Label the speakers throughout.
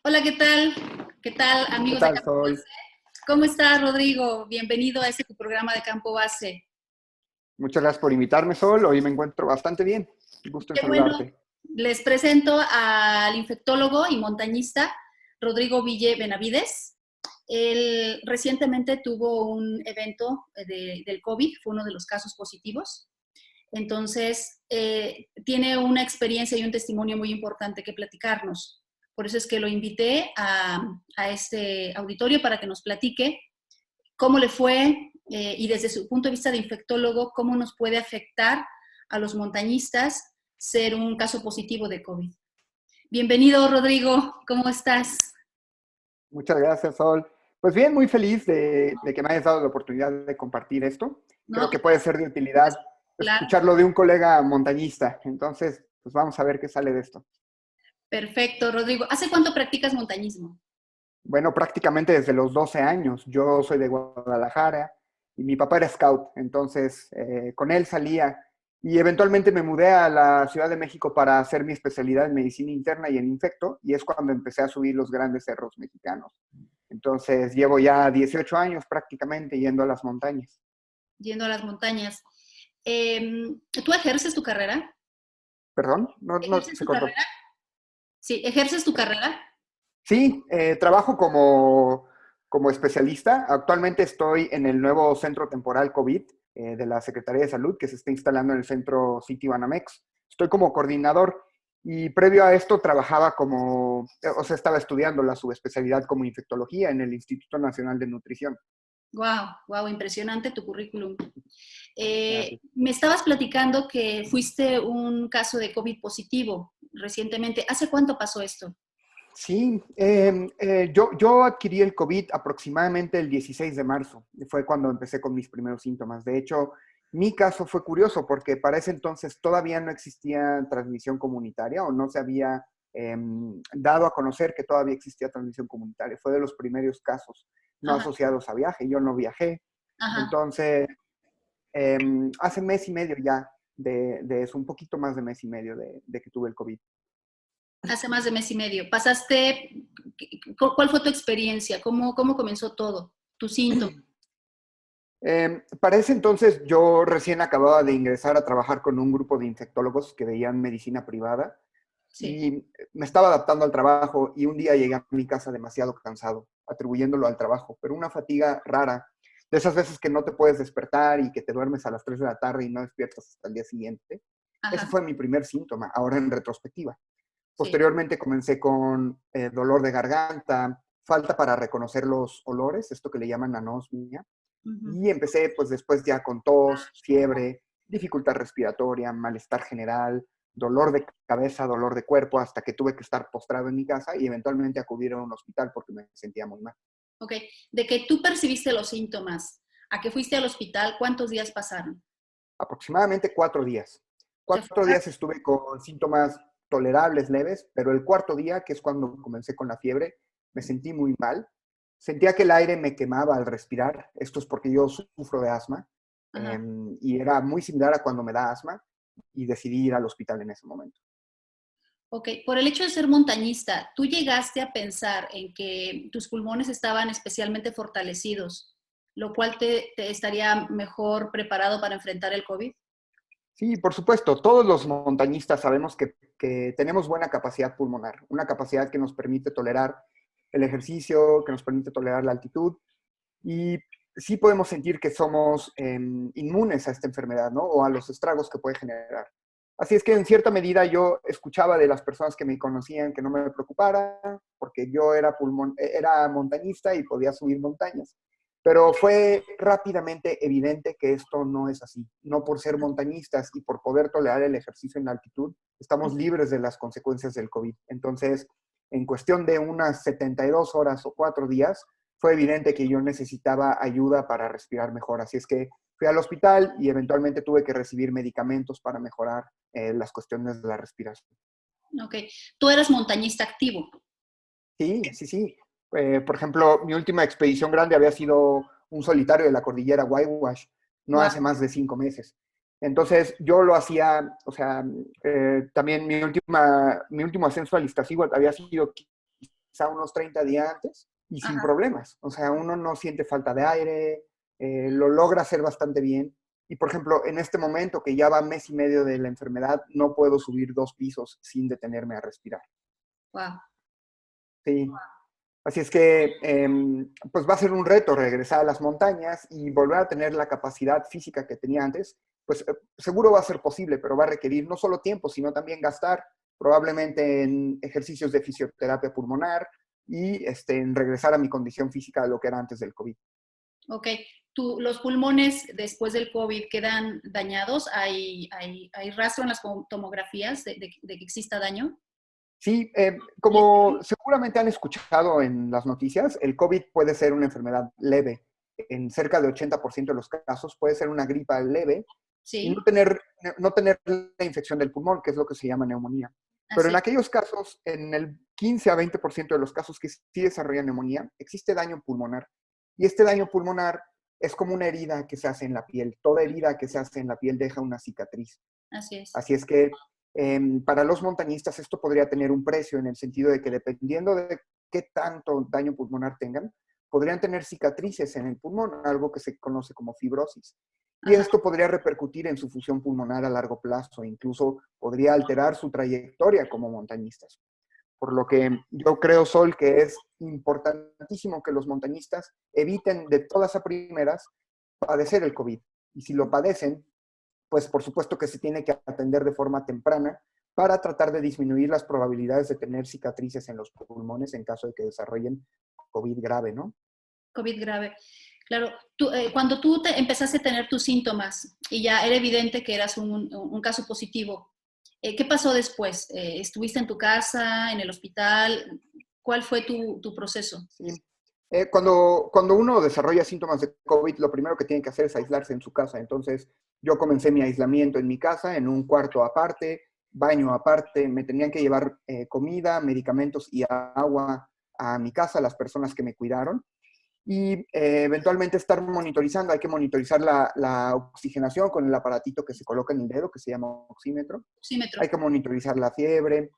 Speaker 1: Hola, ¿qué tal? ¿Qué tal,
Speaker 2: ¿Qué
Speaker 1: amigos de
Speaker 2: tal,
Speaker 1: Campo Base?
Speaker 2: Sol?
Speaker 1: ¿Cómo estás, Rodrigo? Bienvenido a tu programa de Campo Base.
Speaker 2: Muchas gracias por invitarme, Sol. Hoy me encuentro bastante bien. Gusto en
Speaker 1: Qué bueno.
Speaker 2: saludarte.
Speaker 1: Les presento al infectólogo y montañista Rodrigo Ville Benavides. Él recientemente tuvo un evento del COVID, fue uno de los casos positivos. Entonces, tiene una experiencia y un testimonio muy importante que platicarnos. Por eso es que lo invité a este auditorio para que nos platique cómo le fue y desde su punto de vista de infectólogo, cómo nos puede afectar a los montañistas ser un caso positivo de COVID. Bienvenido, Rodrigo, ¿cómo estás?
Speaker 2: Muchas gracias, Sol. Pues bien, muy feliz de que me hayas dado la oportunidad de compartir esto.
Speaker 1: No,
Speaker 2: Creo que puede ser de utilidad
Speaker 1: claro,
Speaker 2: escucharlo de un colega montañista. Entonces, pues vamos a ver qué sale de esto.
Speaker 1: perfecto, Rodrigo. ¿Hace cuánto practicas montañismo?
Speaker 2: Bueno, prácticamente desde los 12 años. Yo soy de Guadalajara y mi papá era scout, entonces con él salía y eventualmente me mudé a la Ciudad de México para hacer mi especialidad en medicina interna y en infecto y es cuando empecé a subir los grandes cerros mexicanos. Entonces llevo ya 18 años prácticamente yendo a las montañas.
Speaker 1: Yendo a las montañas. ¿Tú ejerces tu carrera?
Speaker 2: ¿Perdón? No, no
Speaker 1: ¿Ejerces
Speaker 2: se
Speaker 1: tu
Speaker 2: cortó.
Speaker 1: carrera? Sí, ¿ejerces tu carrera?
Speaker 2: Sí, trabajo como especialista. Actualmente estoy en el nuevo centro temporal COVID de la Secretaría de Salud que se está instalando en el centro City Banamex. Estoy como coordinador y previo a esto trabajaba o sea, estaba estudiando la subespecialidad como infectología en el Instituto Nacional de Nutrición.
Speaker 1: Wow, wow, impresionante tu currículum.
Speaker 2: Gracias.
Speaker 1: Me estabas platicando que fuiste un caso de COVID positivo recientemente. ¿Hace cuánto pasó esto?
Speaker 2: Sí, yo adquirí el COVID aproximadamente el 16 de marzo. Fue cuando empecé con mis primeros síntomas. De hecho, mi caso fue curioso porque para ese entonces todavía no existía transmisión comunitaria o no se había dado a conocer que todavía existía transmisión comunitaria. Fue de los primeros casos no
Speaker 1: Ajá,
Speaker 2: asociados a viaje. Yo no viajé.
Speaker 1: ajá.
Speaker 2: Entonces, hace mes y medio ya de eso, un poquito más de mes y medio de que tuve el COVID.
Speaker 1: Hace más de mes y medio. Pasaste, ¿cuál fue tu experiencia? ¿Cómo comenzó todo? ¿Tu síntoma?
Speaker 2: Para ese entonces yo recién acababa de ingresar a trabajar con un grupo de infectólogos que veían medicina privada
Speaker 1: Sí.
Speaker 2: y me estaba adaptando al trabajo y un día llegué a mi casa demasiado cansado, atribuyéndolo al trabajo, pero una fatiga rara, de esas veces que no te puedes despertar y que te duermes a las 3 de la tarde y no despiertas hasta el día siguiente. Ese
Speaker 1: Ajá,
Speaker 2: fue mi primer síntoma, ahora en retrospectiva.
Speaker 1: sí.
Speaker 2: Posteriormente comencé con dolor de garganta, falta para reconocer los olores, esto que le llaman anosmia,
Speaker 1: Ujú.
Speaker 2: y empecé pues después ya con tos, fiebre, dificultad respiratoria, malestar general, dolor de cabeza, dolor de cuerpo, hasta que tuve que estar postrado en mi casa y eventualmente acudir a un hospital porque me sentía muy mal.
Speaker 1: Ok. De que tú percibiste los síntomas a que fuiste al hospital, ¿cuántos días pasaron?
Speaker 2: Aproximadamente 4 días.
Speaker 1: Se fue
Speaker 2: 4 días
Speaker 1: rápido.
Speaker 2: estuve con síntomas tolerables, leves, pero el cuarto día, que es cuando comencé con la fiebre, me sentí muy mal. Sentía que el aire me quemaba al respirar. Esto es porque yo sufro de asma
Speaker 1: Ajá.
Speaker 2: y era muy similar a cuando me da asma y decidí ir al hospital en ese momento.
Speaker 1: Ok, por el hecho de ser montañista, ¿tú llegaste a pensar en que tus pulmones estaban especialmente fortalecidos, lo cual te estaría mejor preparado para enfrentar el COVID?
Speaker 2: Sí, por supuesto, todos los montañistas sabemos que tenemos buena capacidad pulmonar, una capacidad que nos permite tolerar el ejercicio, que nos permite tolerar la altitud y sí podemos sentir que somos inmunes a esta enfermedad, ¿no? O a los estragos que puede generar. Así es que en cierta medida yo escuchaba de las personas que me conocían que no me preocupara, porque yo era montañista y podía subir montañas. Pero fue rápidamente evidente que esto no es así. No por ser montañistas y por poder tolerar el ejercicio en altitud, estamos libres de las consecuencias del COVID. Entonces, en cuestión de unas 72 horas o 4 días, fue evidente que yo necesitaba ayuda para respirar mejor. Así es que fui al hospital y eventualmente tuve que recibir medicamentos para mejorar las cuestiones de la respiración.
Speaker 1: Ok, tú eras montañista activo.
Speaker 2: Sí, sí, sí. Por ejemplo, mi última expedición grande había sido un solitario de la cordillera Huayhuash, no hace
Speaker 1: Wow,
Speaker 2: más de 5 meses. Entonces, yo lo hacía, o sea, también mi último ascenso al Iztaccíhuatl había sido quizá unos 30 días antes y sin
Speaker 1: Ajá,
Speaker 2: problemas. O sea, uno no siente falta de aire, lo logra hacer bastante bien. Y, por ejemplo, en este momento, que ya va mes y medio de la enfermedad, no puedo subir 2 pisos sin detenerme a respirar.
Speaker 1: wow.
Speaker 2: Sí. Así es que, pues va a ser un reto regresar a las montañas y volver a tener la capacidad física que tenía antes. Pues seguro va a ser posible, pero va a requerir no solo tiempo, sino también gastar probablemente en ejercicios de fisioterapia pulmonar y en regresar a mi condición física de lo que era antes del COVID.
Speaker 1: Ok, ¿los pulmones después del COVID quedan dañados? ¿Hay rastro en las tomografías de que exista daño?
Speaker 2: Sí, como seguramente han escuchado en las noticias, el COVID puede ser una enfermedad leve. En cerca de 80% de los casos puede ser una gripa leve y
Speaker 1: Sí,
Speaker 2: no tener la infección del pulmón, que es lo que se llama neumonía. Pero
Speaker 1: así
Speaker 2: en
Speaker 1: es.
Speaker 2: aquellos casos, en el 15 a 20% de los casos que sí desarrollan neumonía, existe daño pulmonar. Y este daño pulmonar es como una herida que se hace en la piel. Toda herida que se hace en la piel deja una cicatriz.
Speaker 1: Así es.
Speaker 2: Así es que para los montañistas esto podría tener un precio en el sentido de que dependiendo de qué tanto daño pulmonar tengan, podrían tener cicatrices en el pulmón, algo que se conoce como fibrosis. Y
Speaker 1: Ajá,
Speaker 2: esto podría repercutir en su función pulmonar a largo plazo, incluso podría alterar su trayectoria como montañistas. Por lo que yo creo, Sol, que es importantísimo que los montañistas eviten de todas a primeras padecer el COVID. Y si lo padecen, pues por supuesto que se tiene que atender de forma temprana para tratar de disminuir las probabilidades de tener cicatrices en los pulmones en caso de que desarrollen COVID grave, ¿no?
Speaker 1: COVID grave. Claro, cuando tú empezaste a tener tus síntomas y ya era evidente que eras un caso positivo, ¿qué pasó después? ¿Estuviste en tu casa, en el hospital? ¿Cuál fue tu proceso?
Speaker 2: Sí. Cuando uno desarrolla síntomas de COVID, lo primero que tiene que hacer es aislarse en su casa. Entonces, yo comencé mi aislamiento en mi casa, en un cuarto aparte, baño aparte. Me tenían que llevar comida, medicamentos y agua a mi casa, las personas que me cuidaron. Y eventualmente estar monitorizando. Hay que monitorizar la oxigenación con el aparatito que se coloca en el dedo, que se llama oxímetro.
Speaker 1: Oxímetro.
Speaker 2: Hay que monitorizar la fiebre.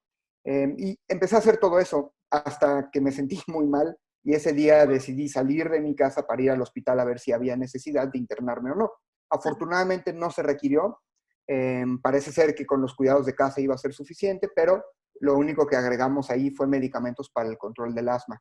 Speaker 2: Y empecé a hacer todo eso hasta que me sentí muy mal y ese día decidí salir de mi casa para ir al hospital a ver si había necesidad de internarme o no. Afortunadamente no se requirió. Parece ser que con los cuidados de casa iba a ser suficiente, pero lo único que agregamos ahí fue medicamentos para el control del asma.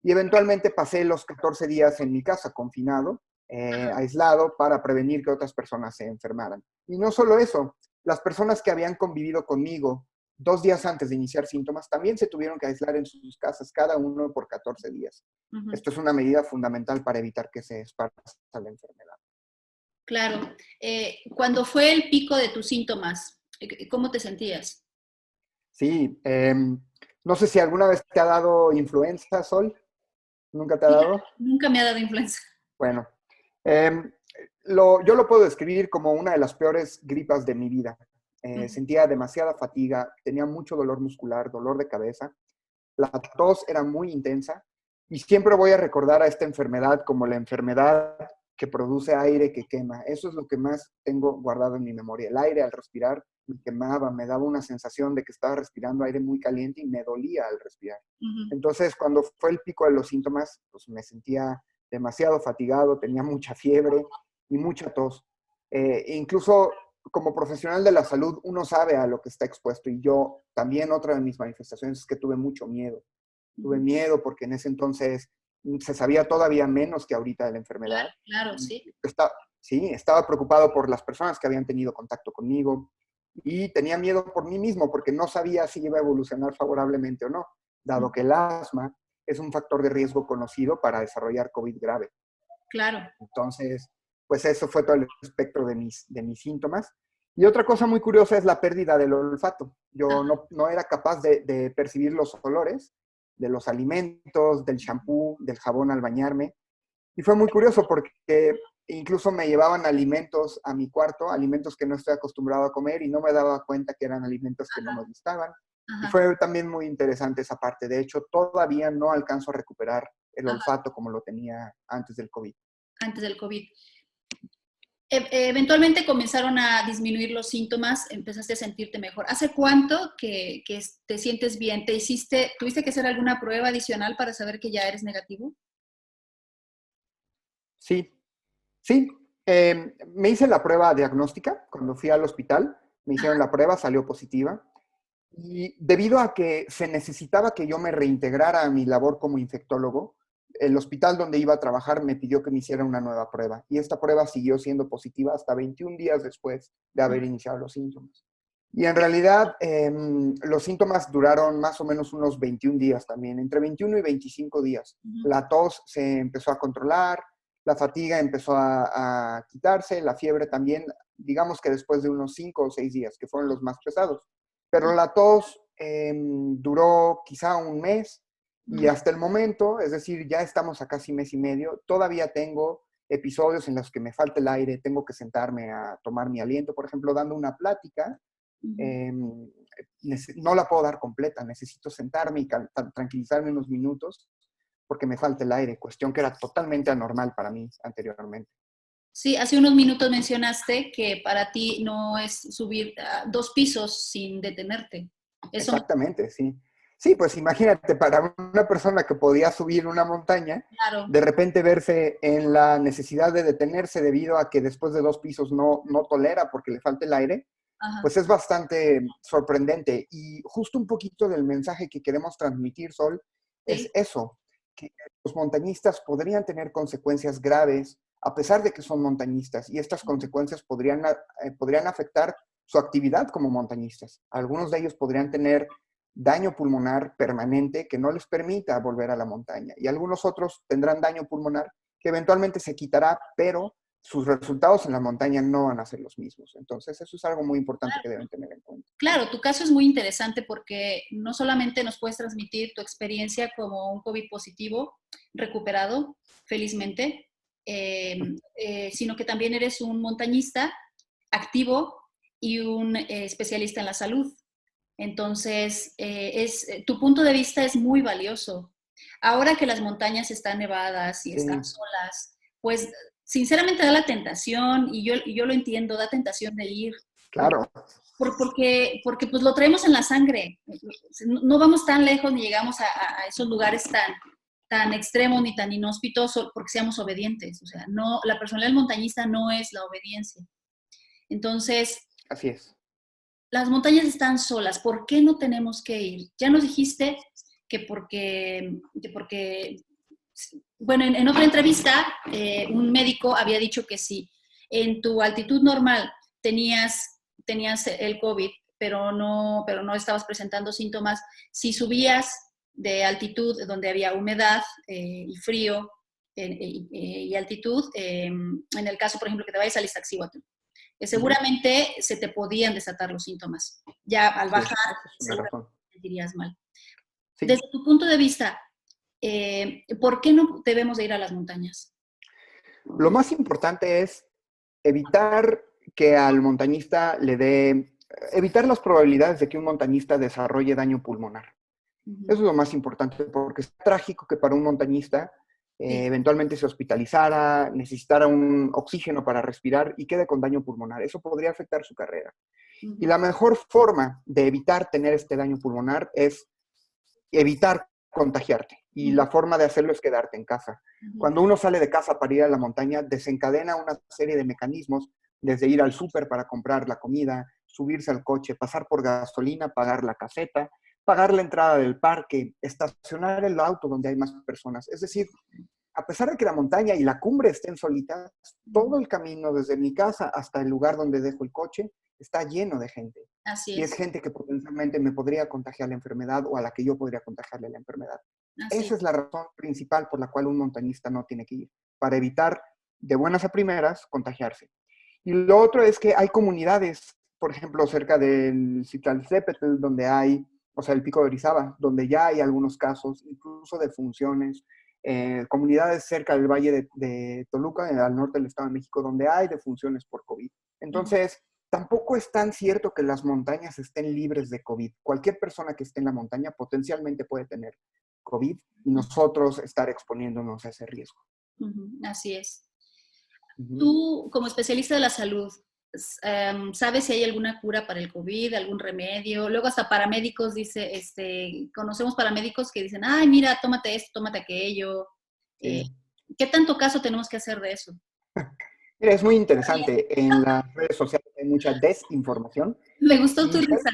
Speaker 2: Y eventualmente pasé los 14 días en mi casa, confinado, aislado, para prevenir que otras personas se enfermaran. Y no solo eso, las personas que habían convivido conmigo 2 días antes de iniciar síntomas también se tuvieron que aislar en sus casas, cada uno por 14 días.
Speaker 1: Ujú.
Speaker 2: Esto es una medida fundamental para evitar que se esparza la enfermedad.
Speaker 1: Claro. Cuando fue el pico de tus síntomas, ¿cómo te sentías?
Speaker 2: Sí, no sé si alguna vez te ha dado influenza, Sol. ¿Nunca te ha
Speaker 1: Fíjate,
Speaker 2: dado?
Speaker 1: nunca me ha dado influenza.
Speaker 2: Bueno, eh, yo lo puedo describir como una de las peores gripas de mi vida.
Speaker 1: Ujú.
Speaker 2: Sentía demasiada fatiga, tenía mucho dolor muscular, dolor de cabeza. La tos era muy intensa y siempre voy a recordar a esta enfermedad como la enfermedad que produce aire que quema. Eso es lo que más tengo guardado en mi memoria. El aire al respirar me quemaba, me daba una sensación de que estaba respirando aire muy caliente y me dolía al respirar.
Speaker 1: Ujú.
Speaker 2: Entonces, cuando fue el pico de los síntomas, pues me sentía demasiado fatigado, tenía mucha fiebre y mucha tos. Incluso como profesional de la salud, uno sabe a lo que está expuesto y yo también otra de mis manifestaciones es que tuve mucho miedo. Tuve
Speaker 1: Ujú.
Speaker 2: miedo porque en ese entonces se sabía todavía menos que ahorita de la
Speaker 1: Claro,
Speaker 2: enfermedad.
Speaker 1: claro, sí.
Speaker 2: Sí, estaba preocupado por las personas que habían tenido contacto conmigo y tenía miedo por mí mismo porque no sabía si iba a evolucionar favorablemente o no, dado que el asma es un factor de riesgo conocido para desarrollar COVID grave.
Speaker 1: Claro.
Speaker 2: Entonces, pues eso fue todo el espectro de mis síntomas. Y otra cosa muy curiosa es la pérdida del olfato. Yo
Speaker 1: Ajá.
Speaker 2: no era capaz de percibir los olores de los alimentos, del champú, del jabón al bañarme. Y fue muy curioso porque incluso me llevaban alimentos a mi cuarto, alimentos que no estoy acostumbrado a comer y no me daba cuenta que eran alimentos que no me gustaban. Y
Speaker 1: Ajá.
Speaker 2: fue también muy interesante esa parte. De hecho, todavía no alcanzo a recuperar el
Speaker 1: Ajá.
Speaker 2: olfato como lo tenía antes del COVID.
Speaker 1: Antes del COVID. Eventualmente comenzaron a disminuir los síntomas, empezaste a sentirte mejor. ¿Hace cuánto que te sientes bien? ¿Tuviste que hacer alguna prueba adicional para saber que ya eres negativo?
Speaker 2: Sí, sí. Me hice la prueba diagnóstica cuando fui al hospital. Me hicieron la prueba, salió positiva. Y debido a que se necesitaba que yo me reintegrara a mi labor como infectólogo, el hospital donde iba a trabajar me pidió que me hiciera una nueva prueba. Y esta prueba siguió siendo positiva hasta 21 días después de haber iniciado los síntomas. Y en realidad los síntomas duraron más o menos unos 21 días también, entre 21 y 25 días. La tos se empezó a controlar, la fatiga empezó a quitarse, la fiebre también, digamos que después de unos 5 o 6 días, que fueron los más pesados. Pero la tos duró quizá un mes y hasta el momento, es decir, ya estamos a casi mes y medio, todavía tengo episodios en los que me falta el aire, tengo que sentarme a tomar mi aliento, por ejemplo, dando una plática, eh, no la puedo dar completa, necesito sentarme y tranquilizarme unos minutos porque me falta el aire, cuestión que era totalmente anormal para mí anteriormente.
Speaker 1: Sí, hace unos minutos mencionaste que para ti no es subir 2 pisos sin detenerte. Eso me...
Speaker 2: Exactamente, sí. Sí, pues imagínate, para una persona que podía subir una montaña,
Speaker 1: Claro.
Speaker 2: de repente verse en la necesidad de detenerse debido a que después de 2 pisos no tolera porque le falta el aire,
Speaker 1: Ajá.
Speaker 2: pues es bastante sorprendente. Y justo un poquito del mensaje que queremos transmitir, Sol, es
Speaker 1: Sí.
Speaker 2: eso, que los montañistas podrían tener consecuencias graves a pesar de que son montañistas, y estas consecuencias podrían afectar su actividad como montañistas. Algunos de ellos podrían tener daño pulmonar permanente que no les permita volver a la montaña, y algunos otros tendrán daño pulmonar que eventualmente se quitará, pero sus resultados en la montaña no van a ser los mismos. Entonces, eso es algo muy importante que deben tener en cuenta.
Speaker 1: Claro, tu caso es muy interesante porque no solamente nos puedes transmitir tu experiencia como un COVID positivo recuperado, felizmente, sino que también eres un montañista activo y un especialista en la salud. Entonces, tu punto de vista es muy valioso. Ahora que las montañas están nevadas y están
Speaker 2: Sí,
Speaker 1: solas, pues sinceramente da la tentación, y yo lo entiendo, da tentación de ir, por-
Speaker 2: claro,
Speaker 1: porque pues lo traemos en la sangre. No vamos tan lejos ni llegamos a esos lugares tan extremos ni tan inhóspitos porque seamos obedientes. O sea, no, la personalidad del montañista no es la obediencia. Entonces,
Speaker 2: así es.
Speaker 1: las montañas están solas, ¿por qué no tenemos que ir? Ya nos dijiste que porque bueno, en otra entrevista, un médico había dicho que si en tu altitud normal tenías el COVID, pero no estabas presentando síntomas, si subías de altitud donde había humedad y frío y altitud, en el caso, por ejemplo, que te vayas al Iztaccíhuatl, seguramente se te podían desatar los síntomas. Ya al
Speaker 2: Así es,
Speaker 1: bajar,
Speaker 2: esa es una
Speaker 1: seguramente
Speaker 2: razón.
Speaker 1: te sentirías mal.
Speaker 2: Sí.
Speaker 1: Desde tu punto de vista, ¿por qué no debemos de ir a las montañas?
Speaker 2: Lo más importante es evitar que al montañista evitar las probabilidades de que un montañista desarrolle daño pulmonar.
Speaker 1: Uh-huh.
Speaker 2: Eso es lo más importante, porque es trágico que para un montañista
Speaker 1: Sí.
Speaker 2: eventualmente se hospitalizara, necesitara un oxígeno para respirar y quede con daño pulmonar. Eso podría afectar su carrera. Y
Speaker 1: Uh-huh.
Speaker 2: la mejor forma de evitar tener este daño pulmonar es evitar contagiarte. Y
Speaker 1: Uh-huh.
Speaker 2: la forma de hacerlo es quedarte en casa.
Speaker 1: Uh-huh.
Speaker 2: Cuando uno sale de casa para ir a la montaña, desencadena una serie de mecanismos, desde ir al súper para comprar la comida, subirse al coche, pasar por gasolina, pagar la caseta, pagar la entrada del parque, estacionar el auto donde hay más personas. Es decir, a pesar de que la montaña y la cumbre estén solitas, todo el camino desde mi casa hasta el lugar donde dejo el coche está lleno de gente.
Speaker 1: Así
Speaker 2: Y es
Speaker 1: es,
Speaker 2: gente que potencialmente me podría contagiar la enfermedad o a la que yo podría contagiarle la enfermedad.
Speaker 1: así
Speaker 2: Esa
Speaker 1: es.
Speaker 2: es la razón principal por la cual un montañista no tiene que ir, para evitar de buenas a primeras contagiarse. Y lo otro es que hay comunidades, por ejemplo, cerca del Citlaltépetl, donde hay, o sea, el Pico de Orizaba, donde ya hay algunos casos, incluso de funciones, comunidades cerca del Valle de Toluca, al norte del Estado de México, donde hay defunciones por COVID.
Speaker 1: Uh-huh.
Speaker 2: Entonces, tampoco es tan cierto que las montañas estén libres de COVID. Cualquier persona que esté en la montaña potencialmente puede tener COVID y nosotros estar exponiéndonos a ese riesgo.
Speaker 1: Uh-huh. Así es.
Speaker 2: Ujú.
Speaker 1: Tú, como especialista de la salud, ¿sabes si hay alguna cura para el COVID, algún remedio? Luego hasta paramédicos conocemos paramédicos que dicen, ay, mira, tómate esto, tómate aquello. Eh,
Speaker 2: Sí.
Speaker 1: ¿Qué tanto caso tenemos que hacer de eso?
Speaker 2: Mira, es muy interesante. En las redes sociales hay mucha desinformación
Speaker 1: Me gustó tu
Speaker 2: y
Speaker 1: risa.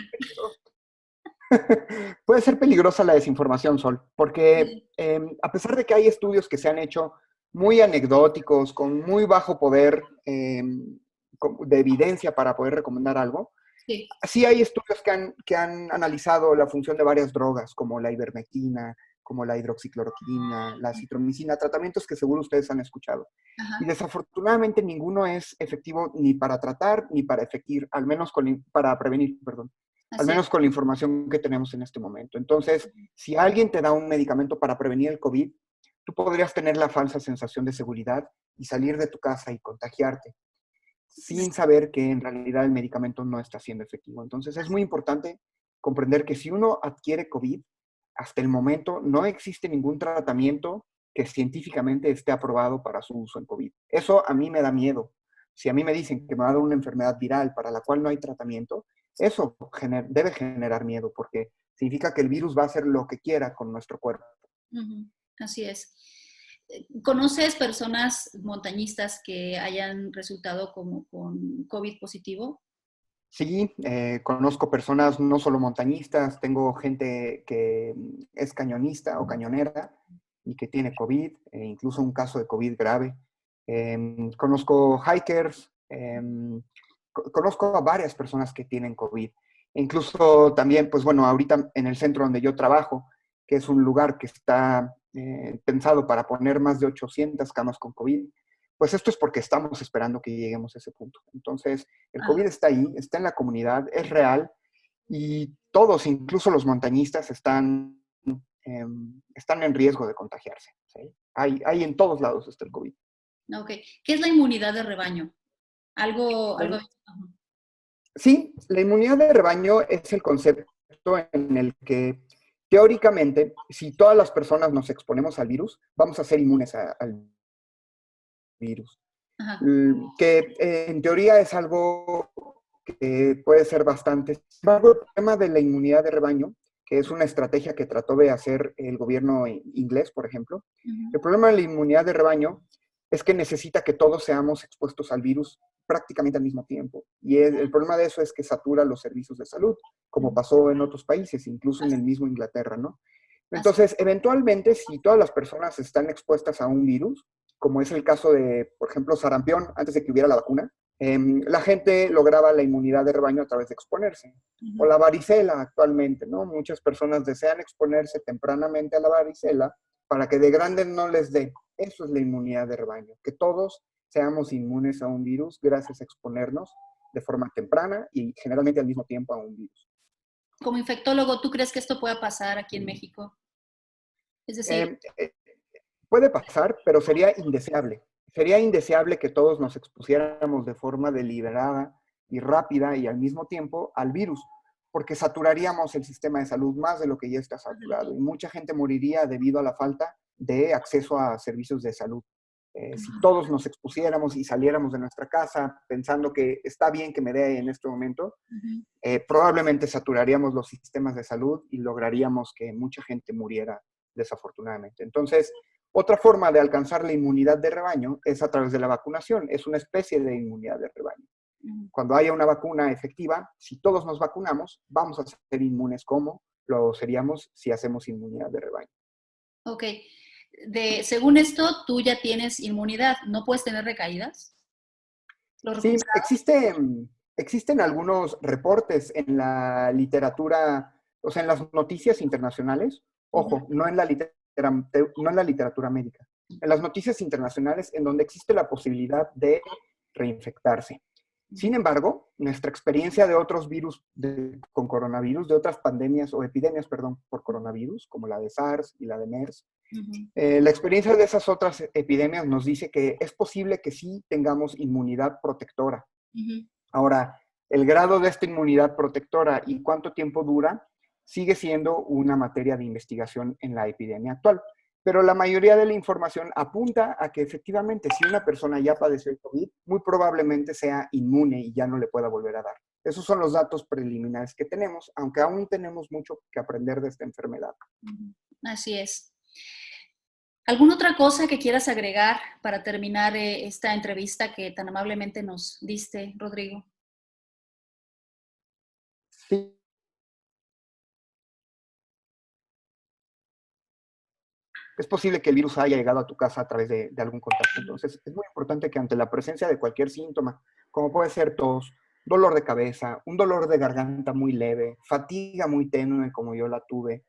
Speaker 2: puede ser peligrosa la desinformación, Sol, porque
Speaker 1: Sí,
Speaker 2: a pesar de que hay estudios que se han hecho muy anecdóticos, con muy bajo poder de evidencia para poder recomendar algo,
Speaker 1: sí,
Speaker 2: sí hay estudios que han analizado la función de varias drogas, como la ivermectina, como la hidroxicloroquina, la citromicina, tratamientos que seguro ustedes han escuchado. Y
Speaker 1: ajá,
Speaker 2: desafortunadamente ninguno es efectivo ni para tratar ni para efectir, al menos para prevenir, perdón, al
Speaker 1: así es.
Speaker 2: menos con la información que tenemos en este momento. Entonces, si alguien te da un medicamento para prevenir el COVID, tú podrías tener la falsa sensación de seguridad y salir de tu casa y contagiarte sin saber que en realidad el medicamento no está siendo efectivo. Entonces es muy importante comprender que si uno adquiere COVID, hasta el momento no existe ningún tratamiento que científicamente esté aprobado para su uso en COVID. Eso a mí me da miedo. Si a mí me dicen que me va a dar una enfermedad viral para la cual no hay tratamiento, eso debe generar miedo porque significa que el virus va a hacer lo que quiera con nuestro cuerpo.
Speaker 1: Ujú, así es. ¿Conoces personas montañistas que hayan resultado como con COVID positivo?
Speaker 2: Sí, conozco personas no solo montañistas, tengo gente que es cañonista o cañonera y que tiene COVID, incluso un caso de COVID grave. Conozco hikers, conozco a varias personas que tienen COVID. Incluso también, pues bueno, ahorita en el centro donde yo trabajo, que es un lugar que está pensado para poner más de 800 camas con COVID, pues esto es porque estamos esperando que lleguemos a ese punto. Entonces, el
Speaker 1: Ah,
Speaker 2: COVID está ahí, está en la comunidad, es real y todos, incluso los montañistas, están en riesgo de contagiarse. ¿Sí? Hay en todos lados está el COVID.
Speaker 1: ok. ¿Qué es la inmunidad de rebaño?
Speaker 2: La
Speaker 1: Algo.
Speaker 2: in- sí, la inmunidad de rebaño es el concepto en el que teóricamente, si todas las personas nos exponemos al virus, vamos a ser inmunes al virus.
Speaker 1: Ajá,
Speaker 2: Que en teoría es algo que puede ser bastante. Sin embargo, el problema de la inmunidad de rebaño, que es una estrategia que trató de hacer el gobierno inglés, por ejemplo,
Speaker 1: ujú,
Speaker 2: el problema de la inmunidad de rebaño es que necesita que todos seamos expuestos al virus prácticamente al mismo tiempo. Y el problema de eso es que satura los servicios de salud, como
Speaker 1: ujú.
Speaker 2: pasó en otros países, incluso en
Speaker 1: Así,
Speaker 2: el mismo Inglaterra, ¿no?
Speaker 1: así.
Speaker 2: Entonces, eventualmente, si todas las personas están expuestas a un virus, como es el caso de, por ejemplo, sarampión, antes de que hubiera la vacuna, la gente lograba la inmunidad de rebaño a través de exponerse. O
Speaker 1: Ujú.
Speaker 2: la varicela actualmente, ¿no? Muchas personas desean exponerse tempranamente a la varicela para que de grandes no les dé. Eso es la inmunidad de rebaño, que todos seamos inmunes a un virus gracias a exponernos de forma temprana y generalmente al mismo tiempo a un virus.
Speaker 1: Como infectólogo, ¿tú crees que esto pueda pasar aquí en México? Es decir,
Speaker 2: Eh, eh, Puede pasar, pero sería indeseable. Sería indeseable que todos nos expusiéramos de forma deliberada y rápida y al mismo tiempo al virus, porque saturaríamos el sistema de salud más de lo que ya está saturado y mucha gente moriría debido a la falta de acceso a servicios de salud. Si todos nos expusiéramos y saliéramos de nuestra casa pensando que está bien que me dé en este momento,
Speaker 1: ujú.
Speaker 2: probablemente saturaríamos los sistemas de salud y lograríamos que mucha gente muriera desafortunadamente. Entonces, otra forma de alcanzar la inmunidad de rebaño es a través de la vacunación. Es una especie de inmunidad de rebaño.
Speaker 1: Ujú.
Speaker 2: Cuando haya una vacuna efectiva, si todos nos vacunamos, vamos a ser inmunes como lo seríamos si hacemos inmunidad de rebaño.
Speaker 1: Ok. Según esto, tú ya tienes inmunidad. ¿No puedes tener recaídas? ¿Lo
Speaker 2: Sí,
Speaker 1: recomendado?
Speaker 2: existen algunos reportes en la literatura, o sea, en las noticias internacionales,
Speaker 1: Ujú,
Speaker 2: ojo, no en la literatura médica, en las noticias internacionales en donde existe la posibilidad de reinfectarse. Sin
Speaker 1: ujú,
Speaker 2: embargo, nuestra experiencia de otros virus con coronavirus, de otras pandemias o epidemias, perdón, por coronavirus, como la de SARS y la de MERS,
Speaker 1: ujú,
Speaker 2: la experiencia de esas otras epidemias nos dice que es posible que sí tengamos inmunidad protectora.
Speaker 1: ujú.
Speaker 2: Ahora, el grado de esta inmunidad protectora y cuánto tiempo dura sigue siendo una materia de investigación en la epidemia actual. pero la mayoría de la información apunta a que efectivamente si una persona ya padeció el COVID, muy probablemente sea inmune y ya no le pueda volver a dar. Esos son los datos preliminares que tenemos, aunque aún tenemos mucho que aprender de esta enfermedad.
Speaker 1: Así es. ¿Alguna otra cosa que quieras agregar para terminar esta entrevista que tan amablemente nos diste, Rodrigo?
Speaker 2: Sí, es posible que el virus haya llegado a tu casa a través de algún contacto. Entonces, es muy importante que ante la presencia de cualquier síntoma, como puede ser tos, dolor de cabeza, un dolor de garganta muy leve, fatiga muy tenue como yo la tuve,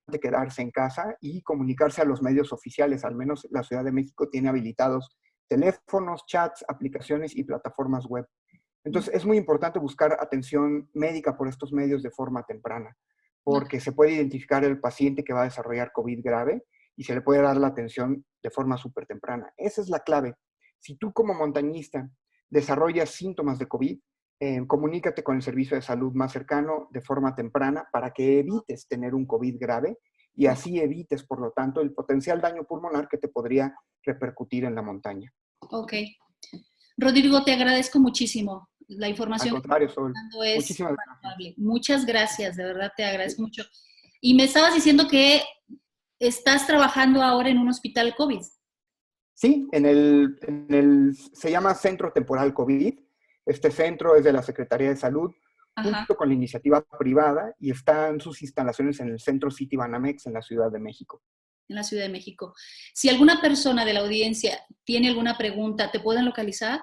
Speaker 2: de quedarse en casa y comunicarse a los medios oficiales. Al menos la Ciudad de México tiene habilitados teléfonos, chats, aplicaciones y plataformas web. Entonces, es muy importante buscar atención médica por estos medios de forma temprana, porque se puede identificar el paciente que va a desarrollar COVID grave y se le puede dar la atención de forma súper temprana. Esa es la clave. Si tú como montañista desarrollas síntomas de COVID, comunícate con el servicio de salud más cercano de forma temprana para que evites tener un COVID grave y así evites, por lo tanto, el potencial daño pulmonar que te podría repercutir en la montaña.
Speaker 1: Ok. Rodrigo, te agradezco muchísimo. La
Speaker 2: Al
Speaker 1: información que
Speaker 2: contrario,
Speaker 1: estás
Speaker 2: Sol,
Speaker 1: dando es
Speaker 2: muchísimas gracias.
Speaker 1: invaluable. Muchas gracias, de verdad te agradezco mucho. Y me estabas diciendo que estás trabajando ahora en un hospital COVID.
Speaker 2: Sí, se llama Centro Temporal COVID. Este centro es de la Secretaría de Salud,
Speaker 1: Ajá,
Speaker 2: junto con la iniciativa privada, y están sus instalaciones en el Centro City Banamex, en la Ciudad de México.
Speaker 1: en la Ciudad de México. Si alguna persona de la audiencia tiene alguna pregunta, ¿te pueden localizar?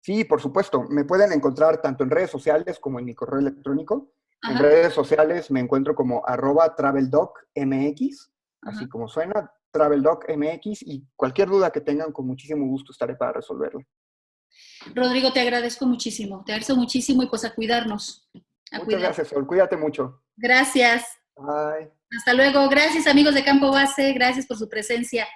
Speaker 2: Sí, por supuesto. Me pueden encontrar tanto en redes sociales como en mi correo electrónico. En
Speaker 1: Ajá,
Speaker 2: redes sociales me encuentro como @traveldocmx,
Speaker 1: ajá.
Speaker 2: así como suena, traveldocmx, y cualquier duda que tengan, con muchísimo gusto estaré para resolverla.
Speaker 1: Rodrigo, te agradezco muchísimo. Te agradezco muchísimo y pues a cuidarnos. A
Speaker 2: Muchas
Speaker 1: cuidar.
Speaker 2: gracias, Sol. Cuídate mucho.
Speaker 1: Gracias.
Speaker 2: Bye.
Speaker 1: Hasta luego. Gracias, amigos de Campo Base. Gracias por su presencia.